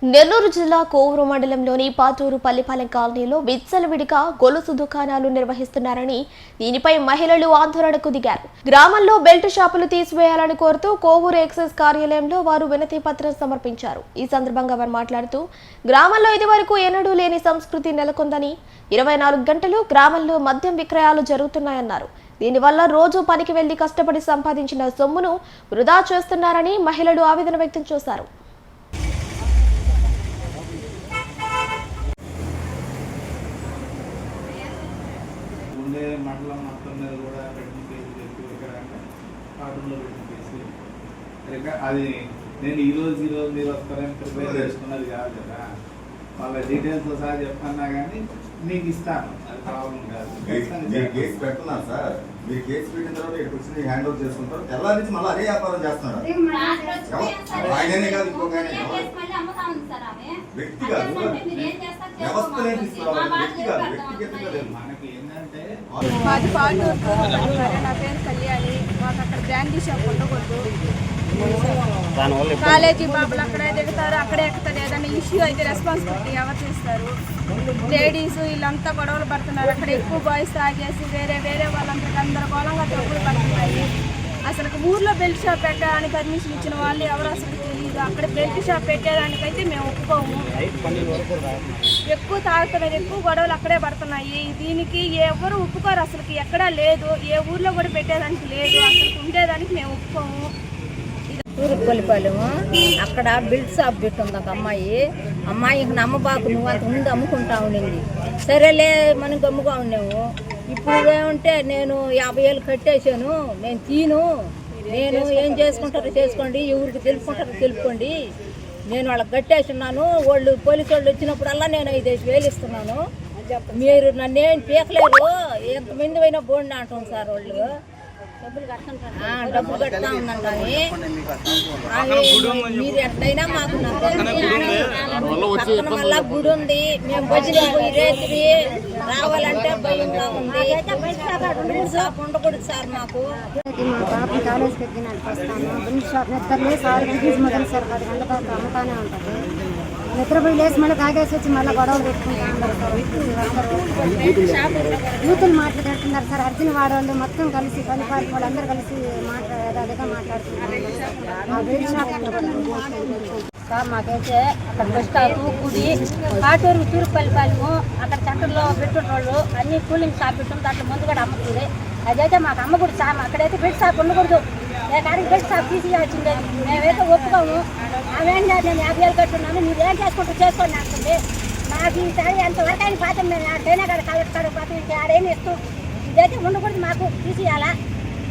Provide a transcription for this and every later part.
నెల్లూరు జిల్లా కోవూరు మండలంలోని పాతూరు పల్లిపాలెం కాలనీలో విచ్చలవిడిగా గొలుసు దుకాణాలు నిర్వహిస్తున్నారని దీనిపై మహిళలు ఆందోళనకు దిగారు. గ్రామంలో బెల్ట్ షాపులు తీసివేయాలని కోరుతూ కోవూరు ఎక్సైజ్ కార్యాలయంలో వారు వినతి పత్రం సమర్పించారు. ఈ సందర్భంగా వారు మాట్లాడుతూ గ్రామంలో ఇదివరకు ఎన్నడూ లేని సంస్కృతి నెలకొందని 24 గంటలు గ్రామంలో మద్యం విక్రయాలు జరుగుతున్నాయన్నారు. దీనివల్ల రోజు పనికి వెళ్లి కష్టపడి సంపాదించిన సొమ్మును వృధా చేస్తున్నారని మహిళలు ఆవేదన వ్యక్తం చేశారు. మండలం మొత్తం మీద కూడా పెట్టిన కేసులు ఎక్కువ ఇక్కడ కార్టూన్లో పెట్టిన కేసులు అది నేను ఈరోజు మీరు వస్తారని ప్రిపేర్ చేసుకున్నది కాదు కదా. వాళ్ళ డీటెయిల్స్తో సహా చెప్పన్నా కానీ మీకు ఇస్తాను, అది ప్రాబ్లం కాదు. కేసు పెట్టున్నారు సార్, మీరు కేసు పెట్టిన తర్వాత ఇక్కడ వచ్చి హ్యాండ్ ఓవర్ చేసుకుంటారు. తెల్లారి నుంచి మళ్ళీ అదే వ్యాపారం చేస్తున్నారు. ఆయననే కాదు ఇంకొక వ్యక్తి కాదు, వ్యవస్థనే తీసుకోవాలి. వ్యక్తి కాదు, వ్యక్తిగతంగా లేదు. మనకి ఏంటంటే మాది పాటూరు, నా పేరు కళ్యాణి. మాకు అక్కడ బ్రాండీ షాప్ ఉండకూడదు. కాలేజీ బాబులు అక్కడే దిగుతారు, అక్కడే ఎక్కుతారు. ఏదైనా ఇష్యూ అయితే రెస్పాన్సిబిలిటీ ఎవరు చేస్తారు? లేడీస్ వీళ్ళంతా గొడవలు పడుతున్నారు. అక్కడ ఎక్కువ బాయ్స్ తాగేసి వేరే వాళ్ళంతా గందరగోళంగా తప్పులు పడుతున్నాయి. అసలు ఊర్లో బెల్ట్ షాప్ పెట్టడానికి పర్మిషన్ ఇచ్చిన వాళ్ళు ఎవరు అసలు తెలియదు. అక్కడ బెల్ట్ షాప్ పెట్టేదానికైతే మేము ఒప్పుకోము. ఎక్కువ తాగుతున్నారు, ఎక్కువ గొడవలు అక్కడే పడుతున్నాయి. దీనికి ఎవరు ఒప్పుకోరు. అసలు ఎక్కడా లేదు, ఏ ఊర్లో కూడా పెట్టేదానికి లేదు. అసలు ఉండేదానికి మేము ఒప్పుకోము. తూర్పు పల్లిపాలెము అక్కడ బెల్ట్ షాప్ పెట్టుంది ఒక అమ్మాయికి నమ్మబాకు, నువ్వు అంత ముందు అమ్ముకుంటా ఉండింది. సరేలే మనం గమ్ముగా ఉన్నాము. ఇప్పుడు ఏమంటే నేను 50,000 కట్టేశాను, నేను తీను, నేను ఏం చేసుకుంటారో చేసుకోండి, ఎవరికి తెలుపుకుంటారో తెలుపుకోండి, నేను వాళ్ళకి కట్టేస్తున్నాను. వాళ్ళు పోలీసు వాళ్ళు వచ్చినప్పుడల్లా నేను 5,000 ఇస్తున్నాను, మీరు నన్నేం పీకలేరు, ఎంతమంది అయినా బోండి అంటాం సార్. వాళ్ళు డబ్బులు కడతా ఉన్నాను కానీ మీరు ఎట్లయినా మాకు పక్కన మళ్ళా గుడి ఉంది, మేము భజన పోయి రేత్రి రావాలంటే భయంగా ఉంది. షాప్ ఉండకూడదు సార్ మాకు. మా పాప కాలేజ్కి ఎక్కి నడిపిస్తాను. బిల్ షాప్ నిద్రలే సార్ ఫీజు మొదలు సార్ 10 గంటల వరకు అమ్ముతానే ఉంటుంది. నిద్రపోయి లేచి మళ్ళీ తాగేసి వచ్చి మళ్ళీ గొడవలు పెట్టుకుంటా ఉన్నారు సార్. యూతులు మాట్లాడుతున్నారు సార్. అర్జున్ వాడవాళ్ళు మొత్తం కలిసి పల్లిపాలి వాళ్ళందరూ కలిసి అదిగా మాట్లాడుతున్నారు. సార్ మాకైతే అక్కడ బస్ స్టాప్, గుడి, పాటూరు, తూర్పు పల్లిపాలెము అక్కడ సెంటర్లో పెట్టుకున్న వాళ్ళు అన్ని కూలింగ్ షాప్ పెట్టుకుని దాంట్లో ముందు కూడా అమ్ముతుంది. అదైతే మాకు అమ్మకూడదు సార్. అక్కడైతే బెడ్ షాప్ ఉండకూడదు. కాడికి బెడ్ షాప్ తీసేయాల్సిందే. మేమైతే ఒప్పుకోము. ఆమెం కాదు, నేను 50,000 కట్టున్నాను, మీరు ఏం చేసుకుంటూ చేసుకోండి అంటుంది. మాకు ఈసారి ఎంతవరకు అయిన పాతం మేము ఆడైనా కాడ కలెక్టర్ పాతం ఇంకా ఆడైనా ఇస్తాం. ఇదైతే ఉండకూడదు, మాకు తీసేయాలా.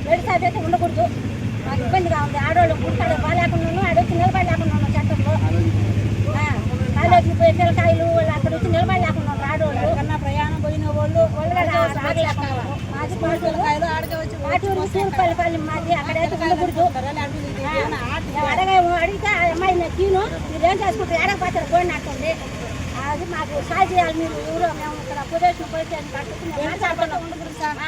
బెడ్ షాప్ అయితే ఉండకూడదు. మాకు ఇబ్బందిగా ఉంది. ఆడవాళ్ళు గుడికాడ బాగాలేకున్నాను, ఆడొచ్చి నిలబడలేకున్నాను. సెంటర్లో కాలేజీకి పోయి పిల్లకాయలు వాళ్ళు అక్కడ వచ్చి నిలబడలేకున్నాను. ఆడవాళ్ళు కన్నా ప్రయాణం పోయిన వాళ్ళు ఆగలేకున్నారు. మాది పాటూరు తూర్పుపల్లిపాలెం మాది. అక్కడైతే ఉండకూడదు. అడిగితే ఆ అమ్మాయి నేను తీను, మీరు ఏం చేసుకుంటారు, ఏడకపోతారు పోయిన అంటుంది. అది మాకు సాయం చేయాలి. మీరు ఎవరో మేము ఇక్కడ పొజిషన్ పోయి ఉండకూడదు సార్.